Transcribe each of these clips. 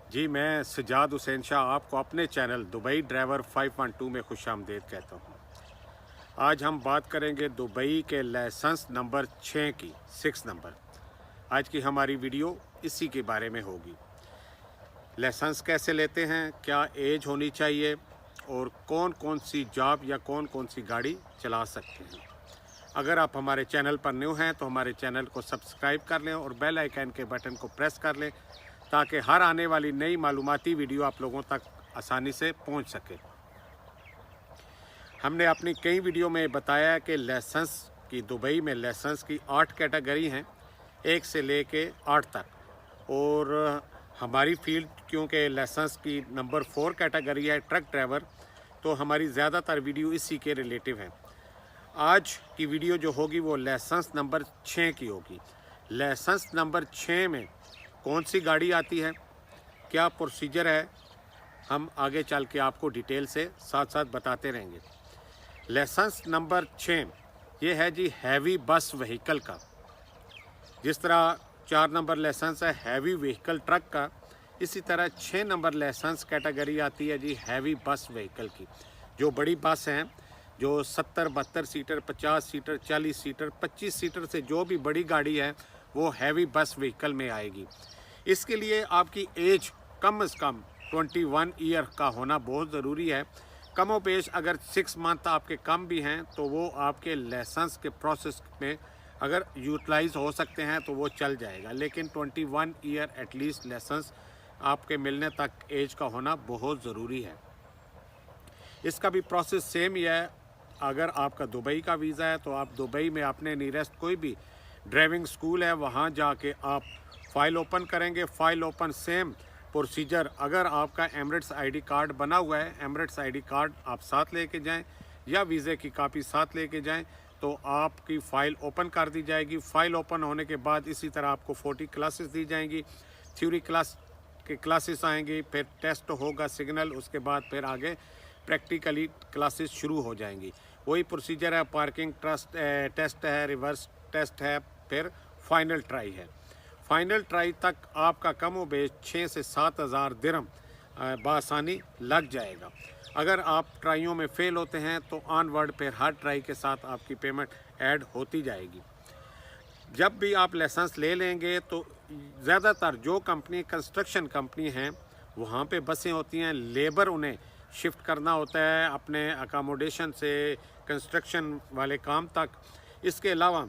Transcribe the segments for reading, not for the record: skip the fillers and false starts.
जी, मैं सजाद हुसैन शाह आपको अपने चैनल दुबई ड्राइवर 512 में खुशामदीद कहता हूँ। आज हम बात करेंगे दुबई के लाइसेंस नंबर 6 की, 6 नंबर। आज की हमारी वीडियो इसी के बारे में होगी। लाइसेंस कैसे लेते हैं, क्या एज होनी चाहिए और कौन कौन सी जॉब या कौन कौन सी गाड़ी चला सकते हैं। अगर आप हमारे चैनल पर न्यू हैं तो हमारे चैनल को सब्सक्राइब कर लें और बेल आइकन के बटन को प्रेस कर लें ताकि हर आने वाली नई मालूमाती वीडियो आप लोगों तक आसानी से पहुंच सके। हमने अपनी कई वीडियो में बताया है कि लाइसेंस की दुबई में लाइसेंस की 8 कैटेगरी हैं, 1 से लेके 8 तक। और हमारी फील्ड क्योंकि लाइसेंस की नंबर 4 कैटेगरी है ट्रक ड्राइवर, तो हमारी ज़्यादातर वीडियो इसी के रिलेटिव हैं। आज की वीडियो जो होगी वो लाइसेंस नंबर 6 की होगी। लाइसेंस नंबर 6 में कौन सी गाड़ी आती है, क्या प्रोसीजर है, हम आगे चल के आपको डिटेल से साथ साथ बताते रहेंगे। लाइसेंस नंबर 6 ये है जी हैवी बस व्हीकल का। जिस तरह 4 नंबर लाइसेंस है हैवी व्हीकल ट्रक का, इसी तरह 6 नंबर लाइसेंस कैटेगरी आती है जी हैवी बस व्हीकल की। जो बड़ी बस हैं, जो 70-72 सीटर, 50 सीटर, 40 सीटर, 25 सीटर से जो भी बड़ी गाड़ी है वो हैवी बस व्हीकल में आएगी। इसके लिए आपकी एज कम से कम 21 ईयर का होना बहुत ज़रूरी है। कमो पेश अगर 6 मंथ आपके कम भी हैं तो वो आपके लाइसेंस के प्रोसेस में अगर यूटिलाइज़ हो सकते हैं तो वो चल जाएगा, लेकिन 21 ईयर एटलीस्ट लाइसेंस आपके मिलने तक एज का होना बहुत ज़रूरी है। इसका भी प्रोसेस सेम ही है। अगर आपका दुबई का वीज़ा है तो आप दुबई में अपने नियरेस्ट कोई भी ड्राइविंग स्कूल है वहाँ जाके आप फ़ाइल ओपन करेंगे। File open same procedure. अगर आपका एमिरेट्स आईडी कार्ड बना हुआ है, एमिरेट्स आईडी कार्ड आप साथ लेके जाएं या वीज़े की कापी साथ लेके जाएं तो आपकी फ़ाइल ओपन कर दी जाएगी। फ़ाइल ओपन होने के बाद इसी तरह आपको 40 क्लासेस दी जाएंगी। थ्योरी क्लास के क्लासेस आएंगी, फिर टेस्ट होगा सिग्नल, उसके बाद फिर आगे प्रैक्टिकली क्लासेस शुरू हो जाएंगी। वही प्रोसीजर है, पार्किंग टेस्ट है, रिवर्स टेस्ट है, फिर फाइनल ट्राई है। फाइनल ट्राई तक आपका कम व बेश 6 से 7 हज़ार दिरहम बआसानी लग जाएगा। अगर आप ट्राइयों में फ़ेल होते हैं तो ऑनवर्ड फिर हर ट्राई के साथ आपकी पेमेंट ऐड होती जाएगी। जब भी आप लाइसेंस ले लेंगे तो ज़्यादातर जो कंपनी कंस्ट्रक्शन कंपनी हैं वहाँ पे बसें होती हैं, लेबर उन्हें शिफ्ट करना होता है अपने अकामोडेशन से कंस्ट्रक्शन वाले काम तक। इसके अलावा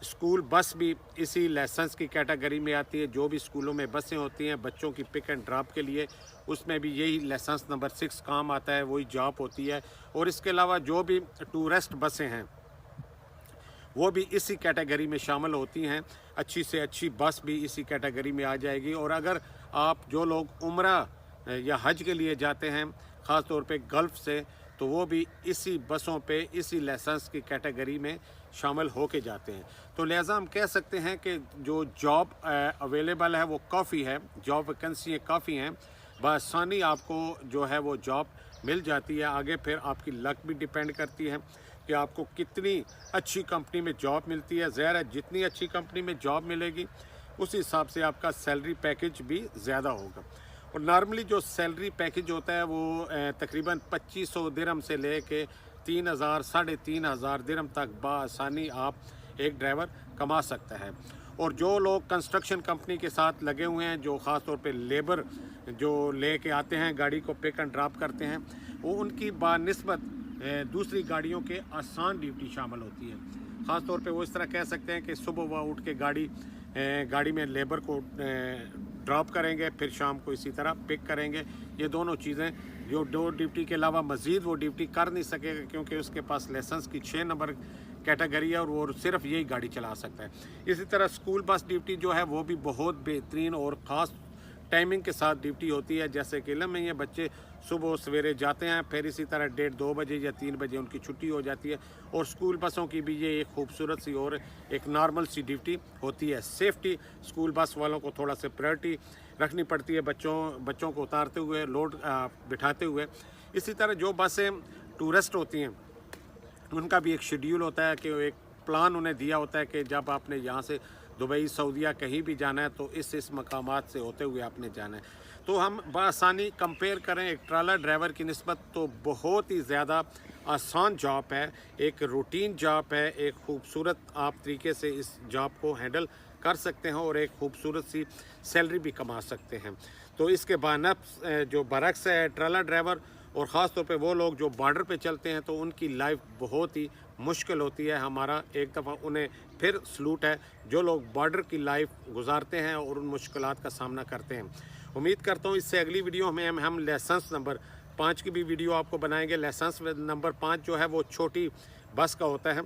स्कूल बस भी इसी लाइसेंस की कैटेगरी में आती है। जो भी स्कूलों में बसें होती हैं बच्चों की पिक एंड ड्रॉप के लिए, उसमें भी यही लाइसेंस नंबर 6 काम आता है, वही जॉब होती है। और इसके अलावा जो भी टूरिस्ट बसें हैं वो भी इसी कैटेगरी में शामिल होती हैं। अच्छी से अच्छी बस भी इसी कैटेगरी में आ जाएगी। और अगर आप जो लोग उम्रा या हज के लिए जाते हैं ख़ास तौर पे गल्फ़ से, तो वो भी इसी बसों पे इसी लाइसेंस की कैटेगरी में शामिल होके जाते हैं। तो लिहाजा हम कह सकते हैं कि जो जॉब अवेलेबल है वो काफ़ी है, जॉब वैकेंसी काफ़ी हैं, बआसानी आपको जो है वो जॉब मिल जाती है। आगे फिर आपकी लक भी डिपेंड करती है कि आपको कितनी अच्छी कंपनी में जॉब मिलती है। ज़ाहिर है जितनी अच्छी कंपनी में जॉब मिलेगी उस हिसाब से आपका सैलरी पैकेज भी ज़्यादा होगा। और नॉर्मली जो सैलरी पैकेज होता है वो तकरीबन 2500 दिरहम से ले के 3000 साढ़े 3000 दिरहम तक बआसानी आप एक ड्राइवर कमा सकता है। और जो लोग कंस्ट्रक्शन कंपनी के साथ लगे हुए हैं, जो ख़ास तौर पे लेबर जो ले के आते हैं गाड़ी को पिक एंड ड्रॉप करते हैं, वो उनकी बानिस्बत दूसरी गाड़ियों के आसान ड्यूटी शामिल होती है। ख़ास तौर पे वो इस तरह कह सकते हैं कि सुबह वह उठ के गाड़ी में लेबर को ड्रॉप करेंगे, फिर शाम को इसी तरह पिक करेंगे। ये दोनों चीज़ें जो दो ड्यूटी के अलावा मज़ीद वो ड्यूटी कर नहीं सकेगा क्योंकि उसके पास लाइसेंस की 6 नंबर कैटेगरी है और वो सिर्फ यही गाड़ी चला सकता है। इसी तरह स्कूल बस ड्यूटी जो है वो भी बहुत बेहतरीन और ख़ास टाइमिंग के साथ ड्यूटी होती है। जैसे कि इलम में ये बच्चे सुबह सवेरे जाते हैं, फिर इसी तरह 1:30-2 बजे या 3 बजे उनकी छुट्टी हो जाती है। और स्कूल बसों की भी ये एक खूबसूरत सी और एक नॉर्मल सी ड्यूटी होती है। सेफ्टी स्कूल बस वालों को थोड़ा सा प्रायोरिटी रखनी पड़ती है बच्चों को उतारते हुए, लोड बिठाते हुए। इसी तरह जो बसें टूरिस्ट होती हैं उनका भी एक शेड्यूल होता है कि एक प्लान उन्हें दिया होता है कि जब आपने यहाँ से दुबई सऊदीया कहीं भी जाना है तो इस मकामात से होते हुए आपने जाना है। तो हम बआसानी कंपेयर करें एक ट्राला ड्राइवर की निस्बत तो बहुत ही ज़्यादा आसान जॉब है, एक रूटीन जॉब है, एक खूबसूरत आप तरीके से इस जॉब को हैंडल कर सकते हैं और एक खूबसूरत सी सैलरी भी कमा सकते हैं। तो इसके बानफ्स जो बरक्स है ट्राला ड्राइवर और ख़ास तौर पे वो लोग जो बॉर्डर पे चलते हैं तो उनकी लाइफ बहुत ही मुश्किल होती है। हमारा एक दफ़ा उन्हें फिर सलूट है जो लोग बॉर्डर की लाइफ गुजारते हैं और उन मुश्किलात का सामना करते हैं। उम्मीद करता हूँ इससे अगली वीडियो में हम लाइसेंस नंबर 5 की भी वीडियो आपको बनाएंगे। लाइसेंस नंबर 5 जो है वो छोटी बस का होता है,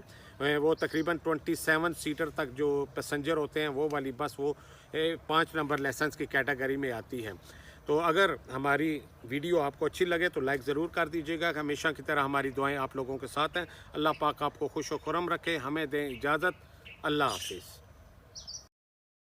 वो तकरीबन 27 सीटर तक जो पैसेंजर होते हैं वो वाली बस वो 5 नंबर लाइसेंस की कैटेगरी में आती है। तो अगर हमारी वीडियो आपको अच्छी लगे तो लाइक ज़रूर कर दीजिएगा। हमेशा की तरह हमारी दुआएं आप लोगों के साथ हैं। अल्लाह पाक आपको खुश व खुरम रखे। हमें दें इजाज़त। अल्लाह हाफिज़।